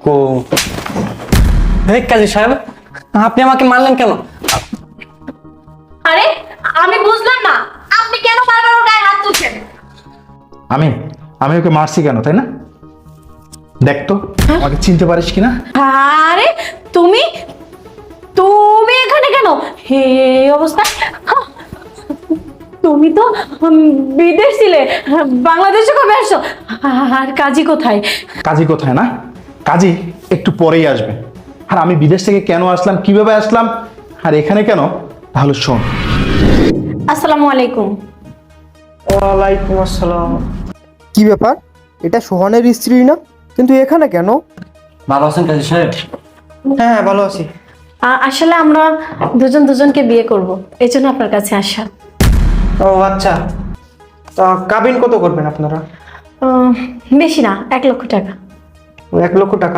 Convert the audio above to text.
আলাইকুম। এই কাজী সাহেব, আপনি আমাকে মারলেন কেন? আরে আমি বুঝলাম না, আপনি কেন বারবার ওর গায়ে হাত তুলছেন? আমি ওকে মারছি কেন, তাই না? দেখ তো আমাকে চিনতে পারিস কিনা। আরে তুমি তুমি এখানে কেন এই অবস্থায়? তুমি তো বিদেশ ছিলে, বাংলাদেশে কবে আসছো? আর কাজী কোথায়? কাজী কোথায় না? কাজী একটু পরেই আসবে। আর আমি বিদেশ থেকে কেন আসলাম, কিভাবে আসলাম, আর এখানে কেন, তাহলে শোন। আসসালামু আলাইকুম। ওয়ালাইকুম আসসালাম। কি ব্যাপার? এটা সোহানের স্ত্রী না, কিন্তু এখানে কেন? ভালো আছেন কাজী সাহেব? হ্যাঁ, ভালো আছি। আসলে আমরা দুজন দুজনকে বিয়ে করব, এই জন্য আপনার কাছে আসা। ও আচ্ছা, তা কাবিন কত করবেন আপনারা? বেশি না, 1 লক্ষ টাকা। 1 লক্ষ টাকা?